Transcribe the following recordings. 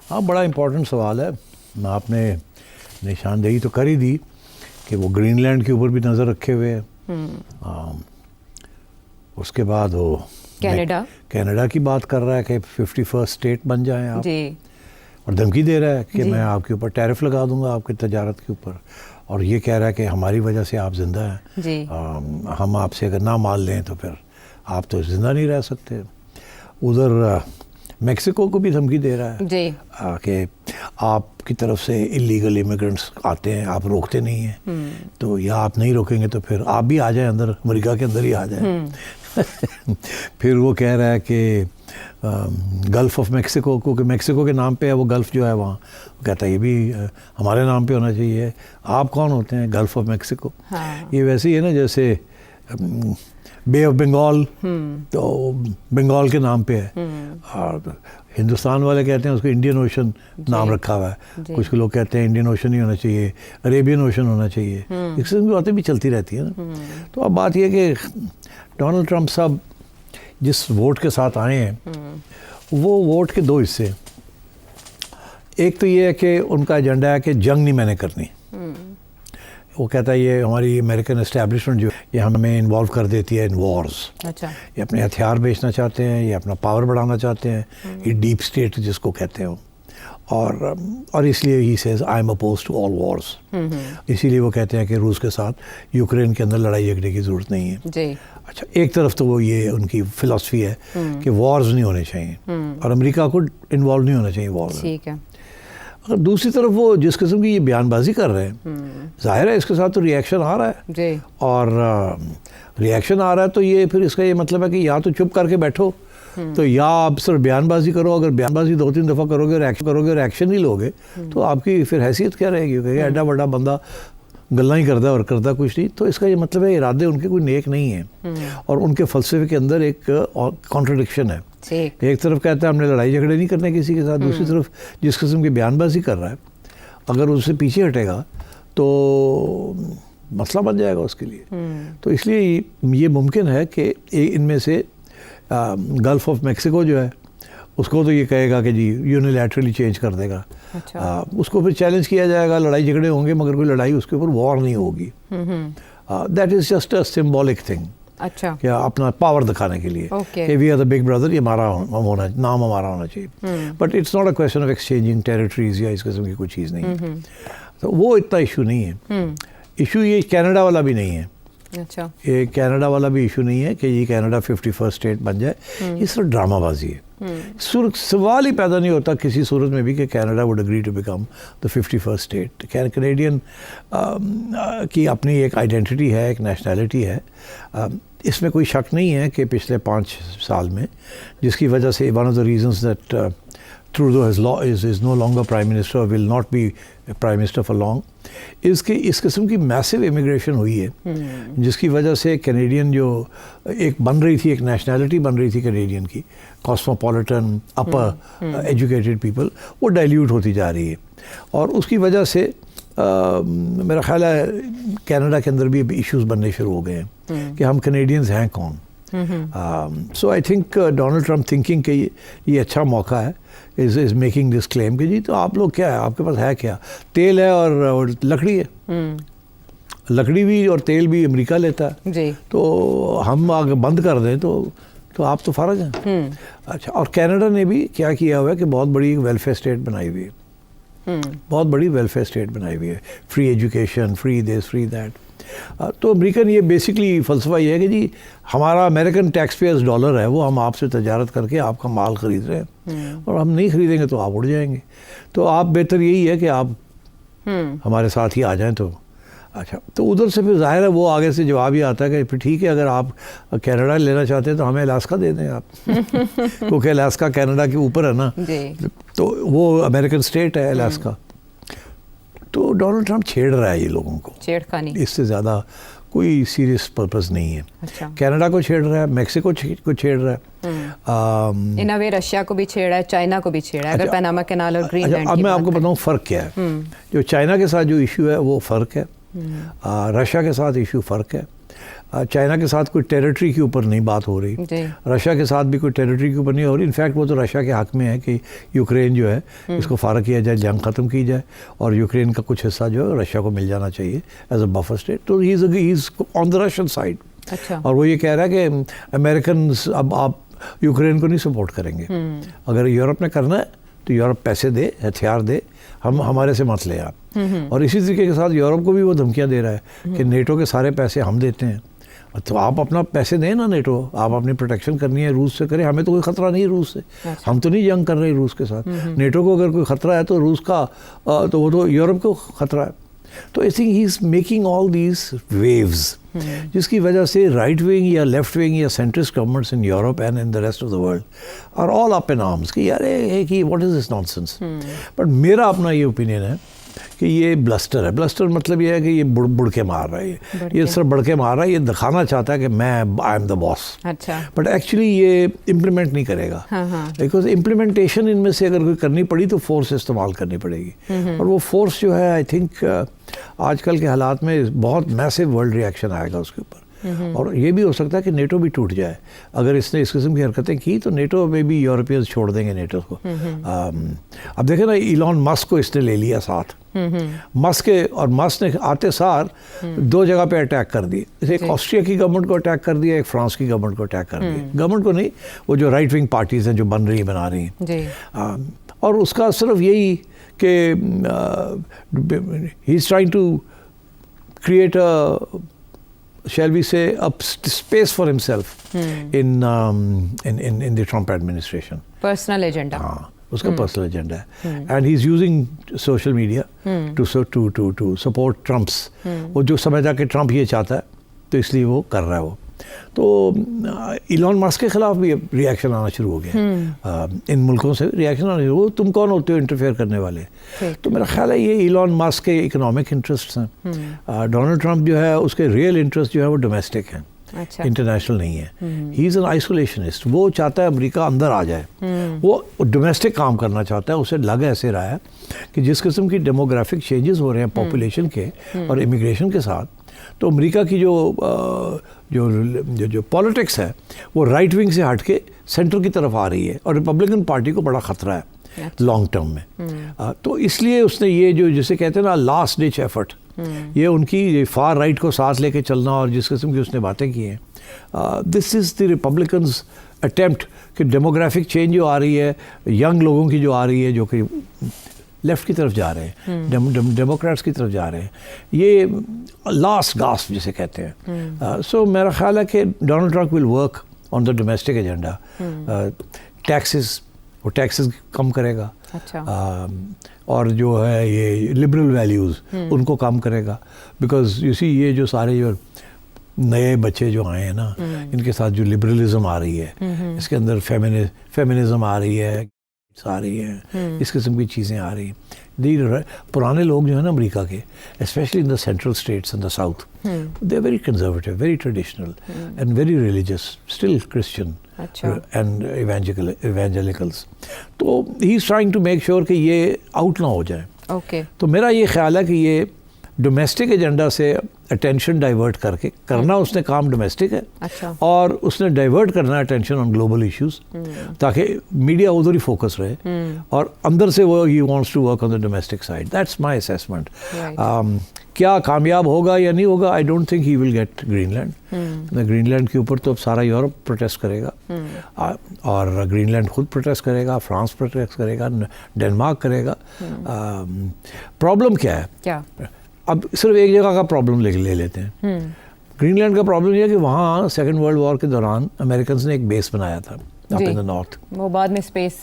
हाँ, बड़ा इम्पोर्टेंट सवाल है। आपने निशानदेही तो कर ही दी कि वो ग्रीनलैंड के ऊपर भी नज़र रखे हुए है। उसके बाद वो कनाडा की बात कर रहा है कि 51st स्टेट बन जाएं आप जी। और धमकी दे रहा है कि मैं आपके ऊपर टैरिफ लगा दूंगा आपके तजारत के ऊपर, और ये कह रहा है कि हमारी वजह से आप जिंदा हैं, हम आपसे अगर ना माल लें तो फिर आप तो जिंदा नहीं रह सकते। उधर मेक्सिको को भी धमकी दे रहा है कि आपकी तरफ से इलीगल इमिग्रेंट्स आते हैं, आप रोकते नहीं हैं, तो या आप नहीं रोकेंगे तो फिर आप भी आ जाएं अंदर, अमेरिका के अंदर ही आ जाएं। फिर वो कह रहा है कि गल्फ ऑफ मेक्सिको, क्योंकि मेक्सिको के नाम पे है वो गल्फ जो है वहाँ, वो कहता है ये भी हमारे नाम पे होना चाहिए। आप कौन होते हैं गल्फ ऑफ मेक्सिको? ये वैसे ही है ना जैसे बे ऑफ बंगाल, तो बंगाल के नाम पे है, और हिंदुस्तान वाले कहते हैं उसको इंडियन ओशन नाम रखा हुआ है। कुछ लोग कहते हैं इंडियन ओशन ही होना चाहिए, अरेबियन ओशन होना चाहिए। इस किस्म की बातें भी चलती रहती है ना। तो अब बात यह कि डोनाल्ड ट्रंप साहब जिस वोट के साथ आए हैं वो वोट के दो हिस्से। एक तो ये है कि उनका एजेंडा है कि जंग नहीं मैंने करनी। वो कहता है ये हमारी अमेरिकन एस्टैब्लिशमेंट जो ये हमें इन्वॉल्व कर देती है इन वॉर्स। ये अपने हथियार बेचना चाहते हैं, ये अपना पावर बढ़ाना चाहते हैं, ये डीप स्टेट जिसको कहते हैं। और इसलिए ही says I am opposed to all wars. इसीलिए वो कहते हैं कि रूस के साथ यूक्रेन के अंदर लड़ाई झगड़े की ज़रूरत नहीं है जी। अच्छा, एक तरफ तो वो ये उनकी फिलॉसफी है कि वॉर्स नहीं होने चाहिए और अमेरिका को इन्वॉल्व नहीं होना चाहिए वॉर में। अगर दूसरी तरफ वो जिस किस्म की ये बयानबाजी कर रहे हैं, जाहिर है इसके साथ तो रिएक्शन आ रहा है जी। और रिएक्शन आ रहा है तो ये फिर इसका ये मतलब है कि या तो चुप करके बैठो, तो या आप सिर्फ बयानबाजी करो। अगर बयानबाजी 2-3 दफ़ा करोगे और एक्शन नहीं लोगे तो आपकी फिर हैसियत क्या रहेगी? क्योंकि एडा बड़ा बंदा गल्ला ही करता और करता कुछ नहीं। तो इसका ये मतलब है इरादे उनके कोई नेक नहीं है और उनके फ़लसफ़े के अंदर एक कॉन्ट्रडिक्शन है। एक तरफ कहता है हमने लड़ाई झगड़े नहीं करने किसी के साथ, दूसरी तरफ जिस किस्म की बयानबाजी कर रहा है अगर उससे पीछे हटेगा तो मसला बन जाएगा उसके लिए। तो इसलिए ये मुमकिन है कि इनमें से गल्फ ऑफ मेक्सिको जो है उसको तो ये कहेगा कि जी यूनिलैटरली चेंज कर देगा। अच्छा। उसको फिर चैलेंज किया जाएगा, लड़ाई झगड़े होंगे मगर कोई लड़ाई उसके ऊपर वॉर नहीं होगी। That is just a symbolic thing. अच्छा, क्या अपना पावर दिखाने के लिए कि we are the big brother, ये हमारा नाम हमारा होना चाहिए। But it's not a question of exchanging territories या इस किस्म की कोई चीज़ नहीं है। तो वो इतना इशू नहीं है। इशू ये कनाडा वाला भी नहीं है। अच्छा, ये कनाडा वाला भी इशू नहीं है कि ये कनाडा 51st स्टेट बन जाए। ये सिर्फ ड्रामाबाजी है। सवाल ही पैदा नहीं होता किसी सूरत में भी कि Canada would agree to become the 51st state. Canadian की अपनी एक आइडेंटिटी है, एक नेशनैलिटी है। इसमें कोई शक नहीं है कि पिछले 5 साल में जिसकी वजह से one of the reasons that Trudeau is no longer prime minister, will not be prime minister for long, इसकी इस किस्म की मैसिव इमिग्रेशन हुई है जिसकी वजह से कैनेडियन जो एक बन रही थी, एक नेशनैलिटी बन रही थी कैनेडियन की, कॉस्मोपॉलिटन अपर एजुकेटेड पीपल, वो डाइल्यूट होती जा रही है। और उसकी वजह से मेरा ख्याल है कनाडा के अंदर भी इश्यूज बनने शुरू हो गए हैं कि हम कैनेडियंस हैं कौन। So I think Donald Trump thinking कि ये अच्छा मौका है इज मेकिंग दिस क्लेम कि जी तो आप लोग क्या है, आपके पास है क्या? तेल है और लकड़ी है। लकड़ी भी और तेल भी अमेरिका लेता है जी। तो हम अगर बंद कर दें तो आप तो फर्क हैं। अच्छा, और कनाडा ने भी क्या किया हुआ है कि बहुत बड़ी वेलफेयर स्टेट बनाई हुई है। बहुत बड़ी वेलफेयर स्टेट बनाई हुई है, free education, free this free that. तो अमेरिकन ये बेसिकली फ़लसफ़ा ये है कि जी हमारा अमेरिकन टैक्स पेयर्स डॉलर है, वो हम आपसे तजारत करके आपका माल ख़रीद रहे हैं और हम नहीं ख़रीदेंगे तो आप उड़ जाएंगे। तो आप बेहतर यही है कि आप हमारे साथ ही आ जाएं। तो अच्छा, तो उधर से फिर जाहिर है वो आगे से जवाब ही आता है कि फिर ठीक है, अगर आप कनाडा लेना चाहते हैं तो हमें अलास्का दे दें आप क्योंकि अलास्का कनाडा के ऊपर है ना, तो वो अमेरिकन स्टेट है अलास्का। तो डोनाल्ड ट्रंप छेड़ रहा है ये लोगों को, छेड़खानी, इससे ज़्यादा कोई सीरियस पर्पस नहीं है। अच्छा। कनाडा को छेड़ रहा है, मेक्सिको को छेड़ रहा है, इन अ वे रशिया को भी छेड़ा है, चाइना को भी छेड़ा है। अगर पनामा कैनाल और ग्रीनलैंड अब मैं आपको बताऊँ फ़र्क क्या है। जो चाइना के साथ जो इशू है वो फ़र्क है, रशिया के साथ इशू फ़र्क है। चाइना के साथ कोई टेरिटरी के ऊपर नहीं बात हो रही, रशिया के साथ भी कोई टेरिटरी के ऊपर नहीं हो रही। इनफैक्ट वो तो रशिया के हक में है कि यूक्रेन जो है इसको फारग किया जाए, जंग ख़त्म की जाए और यूक्रेन का कुछ हिस्सा जो है रशिया को मिल जाना चाहिए एज अ बफर स्टेट। तो he is on the Russian side. अच्छा। और वो ये कह रहा है कि अमेरिकन अब आप यूक्रेन को नहीं सपोर्ट करेंगे, अगर यूरोप ने करना है तो यूरोप पैसे दे, हथियार दे, हम हमारे से मत ले आप। और इसी तरीके के साथ यूरोप को भी वो धमकियां दे रहा है कि नेटो के सारे पैसे हम देते हैं, तो आप अपना पैसे दें ना, नेटो आप अपनी प्रोटेक्शन करनी है रूस से करें, हमें तो कोई ख़तरा नहीं है रूस से। अच्छा। हम तो नहीं जंग कर रहे रूस के साथ। नेटो को अगर कोई ख़तरा है तो रूस का, तो वो तो यूरोप को ख़तरा है। तो I think he is making all these waves, जिसकी वजह से राइट विंग या लेफ्ट विंग या centrist governments in Europe and in the rest of the world are all up in arms कि यार कि what is this nonsense. But मेरा अपना ये ओपिनियन है कि ये ब्लस्टर है। ब्लस्टर मतलब ये है कि ये बुड़ के मार रहा है, ये सिर्फ बढ़ के मार रहा है, ये दिखाना चाहता है कि मैं आई एम द बॉस। अच्छा। बट एक्चुअली ये इम्प्लीमेंट नहीं करेगा, बिकॉज इम्प्लीमेंटेशन इनमें से अगर कोई करनी पड़ी तो फोर्स इस्तेमाल करनी पड़ेगी। और वो फोर्स जो है आई थिंक आजकल के हालात में बहुत मैसिव वर्ल्ड रिएक्शन आएगा उसके ऊपर। और ये भी हो सकता है कि नेटो भी टूट जाए अगर इसने इस किस्म की हरकतें की, तो नेटो में भी यूरोपियंस छोड़ देंगे नेटो को। अब देखें ना, इलॉन मस्क को इसने ले लिया साथ। मस्क ने आते सार दो जगह पे अटैक कर दिए, एक ऑस्ट्रिया की गवर्नमेंट को अटैक कर दिया, एक फ्रांस की गवर्नमेंट को अटैक कर दिया। गवर्नमेंट को नहीं, वो जो राइट विंग पार्टीज हैं जो बना रही हैं। और उसका सिर्फ यही कि he is trying to create a shall we say a space for himself in the Trump administration. Personal agenda. हाँ, उसका पर्सनल एजेंडा है। And he is using social media to support Trump's. वो जो समझा कि ट्रम्प ये चाहता है तो इसलिए वो कर रहा है वो। तो इलॉन मस्क के खिलाफ भी रिएक्शन आना शुरू हो गया। इन मुल्कों से रिएक्शन आना शुरू हो, तुम कौन होते हो इंटरफेयर करने वाले। तो मेरा ख्याल है ये इलॉन मस्क के इकोनॉमिक इंटरेस्ट हैं। डोनाल्ड ट्रंप जो है उसके रियल इंटरेस्ट जो है वो डोमेस्टिक हैं। अच्छा। इंटरनेशनल नहीं है। He is an isolationist. वो चाहता है अमेरिका अंदर आ जाए, वो डोमेस्टिक काम करना चाहता है। उसे लग ऐसे रहा है कि जिस किस्म की डेमोग्राफिक चेंजेस हो रहे हैं पॉपुलेशन के और इमिग्रेशन के साथ, तो अमेरिका की जो पॉलिटिक्स है वो राइट विंग से हट के सेंटर की तरफ आ रही है और रिपब्लिकन पार्टी को बड़ा ख़तरा है लॉन्ग टर्म में। तो इसलिए उसने ये जो जिसे कहते हैं ना लास्ट डिच एफर्ट, ये उनकी फार राइट को साथ लेके चलना और जिस किस्म की उसने बातें की हैं, this is the Republicans attempt कि डेमोग्राफिक चेंज जो आ रही है, यंग लोगों की जो आ रही है जो कि लेफ्ट की तरफ जा रहे हैं, डेमोक्रेट्स की तरफ जा रहे हैं, ये लास्ट गास्प जिसे कहते हैं। सो मेरा ख्याल है कि Donald Trump will work on the domestic agenda. Taxes, वो टैक्सेस कम करेगा। अच्छा। और जो है ये लिबरल वैल्यूज़ उनको कम करेगा। बिकॉज यू सी ये जो सारे जो नए बच्चे जो आए हैं ना, इनके साथ जो लिबरलिज्म आ रही है, इसके अंदर फेमिनिज्म आ रही है, आ रही है, इस किस्म की चीज़ें आ रही हैं। पुराने लोग जो है ना अमेरिका के, specially in the central states in the south, they are very conservative, very traditional and very religious, still Christian and evangelicals. तो he is trying to make sure कि ये आउट ना हो जाए। ओके। तो मेरा ये ख्याल है कि ये डोमेस्टिक एजेंडा से अटेंशन डाइवर्ट करके करना उसने काम डोमेस्टिक है। अच्छा। और उसने डाइवर्ट करना है अटेंशन ऑन ग्लोबल इश्यूज, ताकि मीडिया उधर ही फोकस रहे और अंदर से वो he wants to work on the domestic side. That's my assessment. क्या कामयाब होगा या नहीं होगा, I don't think he will get Greenland. Greenland के ऊपर तो अब सारा यूरोप प्रोटेस्ट करेगा और ग्रीनलैंड खुद प्रोटेस्ट करेगा, फ्रांस प्रोटेस्ट करेगा, डेनमार्क करेगा। प्रॉब्लम क्या है? क्या? अब सिर्फ एक जगह का प्रॉब्लम ले लेते हैं। ग्रीनलैंड का प्रॉब्लम यह है कि वहाँ सेकेंड वर्ल्ड वॉर के दौरान अमेरिकन ने एक बेस बनाया था अप इन द नॉर्थ। वो बाद में स्पेस,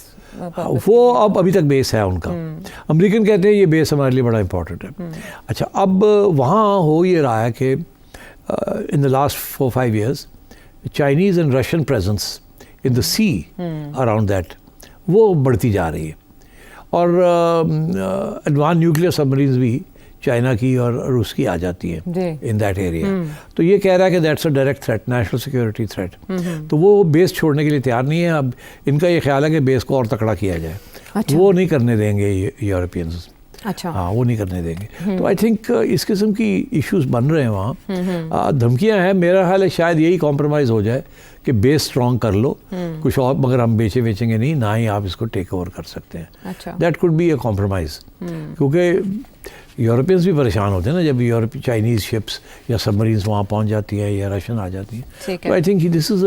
वो अब अभी तक बेस है उनका। अमेरिकन कहते हैं ये बेस हमारे लिए बड़ा इंपॉर्टेंट है। अच्छा, अब वहाँ हो ये रहा है कि in the last 4-5 years Chinese and Russian presence in the sea around that वो बढ़ती जा रही है। और एडवांस न्यूक्लियर सबमरीन्स भी चाइना की और रूस की आ जाती है इन दैट एरिया। तो ये कह रहा है कि that's a direct threat, national security threat. तो वो बेस छोड़ने के लिए तैयार नहीं है। अब इनका ये ख्याल है कि बेस को और तकड़ा किया जाए। अच्छा। वो नहीं करने देंगे यूरोपियंस। अच्छा। हाँ, वो नहीं करने देंगे। तो आई थिंक इस किस्म की इश्यूज बन रहे हैं वहाँ। धमकियाँ हैं, मेरा ख्याल है शायद यही कॉम्प्रोमाइज़ हो जाए कि बेस स्ट्रॉन्ग कर लो कुछ और, मगर हम बेचेंगे नहीं, ना ही आप इसको टेक ओवर कर सकते हैं। अच्छा। That could be A compromise, क्योंकि यूरोपियंस भी परेशान होते हैं ना जब यूरोप चाइनीज़ शिप्स या सबमरीन्स वहाँ पहुँच जाती हैं या रशियन आ जाती हैं। तो आई थिंक दिस इज़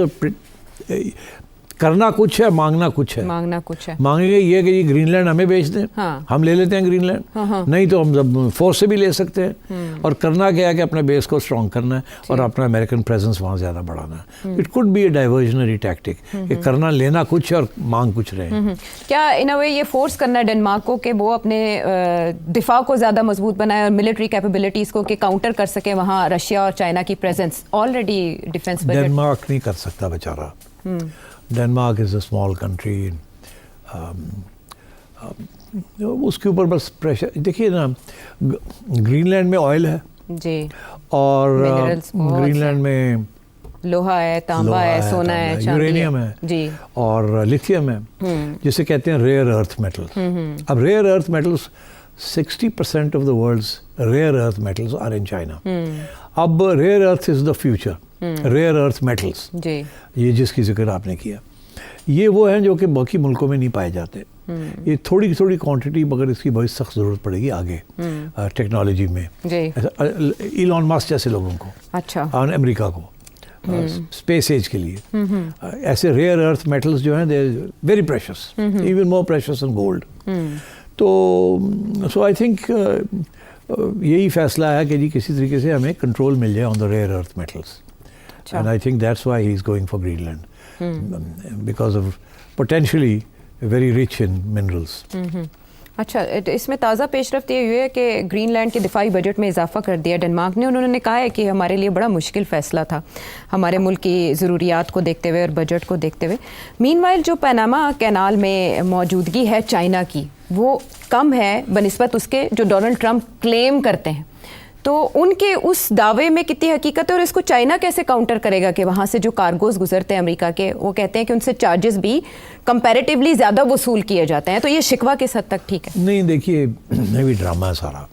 करना कुछ है, मांगना कुछ है। मांगना कुछ है। मांगेंगे ये कि ये ग्रीनलैंड हमें बेच दें, हाँ। हम ले लेते हैं ग्रीनलैंड, नहीं तो हम फोर्स से भी ले सकते हैं। और करना क्या है कि अपने बेस को स्ट्रॉन्ग करना है और अपना अमेरिकन प्रेजेंस वहाँ ज़्यादा बढ़ाना है। It could be A diversionary tactic कि करना लेना कुछ है और मांग कुछ रहे। क्या इन अ वे ये फोर्स करना है डेनमार्क को कि वो अपने दिफा को ज़्यादा मजबूत बनाए और मिलिट्री कैपेबिलिटीज़ को कि काउंटर कर सके वहाँ रशिया और चाइना की presence? Already defence budget Denmark नहीं कर सकता बेचारा। Denmark is a small country. उसके ऊपर बस प्रेशर, देखिए ना, ग्रीनलैंड में ऑयल है जी, और Minerals बहुत ग्रीनलैंड में लोहा है, तांबा है, सोना है, चांदी यूरेनियम है जी, और लिथियम है, जिसे कहते हैं रेयर अर्थ मेटल। अब rare earth metals 60% of the world's rare earth metals are in China. अब rare earth is the future, rare earth metals, जी, ये जिसकी जिक्र आपने किया, ये वो हैं जो कि बाकी मुल्कों में नहीं पाए जाते। ये थोड़ी थोड़ी क्वांटिटी, मगर इसकी बहुत सख्त ज़रूरत पड़ेगी आगे टेक्नोलॉजी में। जी, इलॉन मस्क जैसे लोगों को अच्छा, और अमेरिका को स्पेस एज के लिए ऐसे रेयर अर्थ मेटल्स जो हैं they very precious, even more precious than gold. तो सो आई थिंक यही फैसला है कि जी किसी तरीके से हमें कंट्रोल मिल जाए on the rare earth metals, and I think that's why he is going for Greenland because of potentially very rich in minerals. अच्छा, इसमें ताज़ा पेशरफ्त ये हुई है कि ग्रीनलैंड के दिफाई बजट में इजाफा कर दिया डेनमार्क ने। उन्होंने कहा है कि हमारे लिए बड़ा मुश्किल फ़ैसला था हमारे मुल्क की ज़रूरियात को देखते हुए और बजट को देखते हुए। मीनवाइल जो पनामा कैनाल में मौजूदगी है चाइना की, वो कम है बनिस्बत उसके जो डोनाल्ड ट्रंप क्लेम करते हैं। तो उनके उस दावे में कितनी हकीकत है और इसको चाइना कैसे काउंटर करेगा कि वहाँ से जो कार्गोज गुजरते हैं अमेरिका के, वो कहते हैं कि उनसे चार्जेस भी कंपैरेटिवली ज़्यादा वसूल किए जाते हैं। तो ये शिकवा किस हद तक ठीक है? नहीं, देखिए, ये भी ड्रामा है सारा।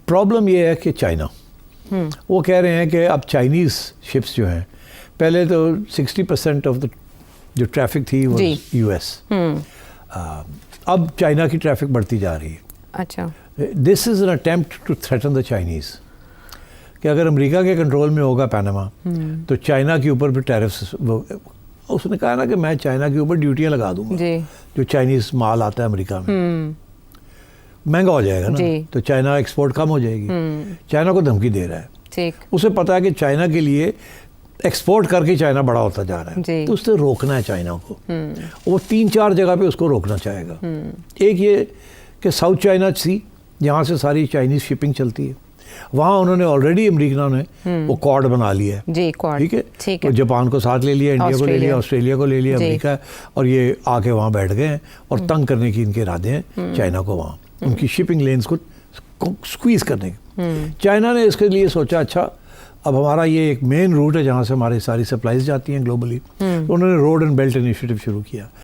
प्रॉब्लम ये है कि चाइना, वो कह रहे हैं कि अब चाइनीज़ शिप्स जो हैं, पहले तो 60% ऑफ द जो ट्रैफिक थी वो यूएस, अब चाइना की ट्रैफिक बढ़ती जा रही है। अच्छा, this is an attempt to threaten the Chinese कि अगर अमेरिका के कंट्रोल में होगा पनामा तो चाइना के ऊपर भी टैरिफ्स, उसने कहा ना कि मैं चाइना के ऊपर ड्यूटियाँ लगा दूंगा जो चाइनीज़ माल आता है अमेरिका में, महंगा हो जाएगा ना, तो चाइना एक्सपोर्ट कम हो जाएगी। चाइना को धमकी दे रहा है, ठीक, उसे पता है कि चाइना के लिए एक्सपोर्ट करके चाइना बड़ा होता जा रहा है, तो उससे रोकना है चाइना को। वो 3-4 जगह पे उसको रोकना चाहेगा। एक ये कि साउथ चाइना सी, जहाँ से सारी चाइनीज़ शिपिंग चलती है, वहाँ उन्होंने ऑलरेडी अमेरिका ने वो कॉर्ड बना लिया है, ठीक है, तो जापान को साथ ले लिया, इंडिया को ले लिया, ऑस्ट्रेलिया को ले लिया, अमेरिका, और ये आके वहाँ बैठ गए हैं और तंग करने की इनके इरादे हैं चाइना को, वहाँ उनकी शिपिंग लेन्स को स्क्वीज करने के। चाइना ने इसके लिए सोचा, अच्छा अब हमारा ये एक मेन रूट है जहाँ से हमारी सारी सप्लाईज जाती हैं ग्लोबली, तो उन्होंने रोड एंड बेल्ट इनिशिएटिव शुरू किया।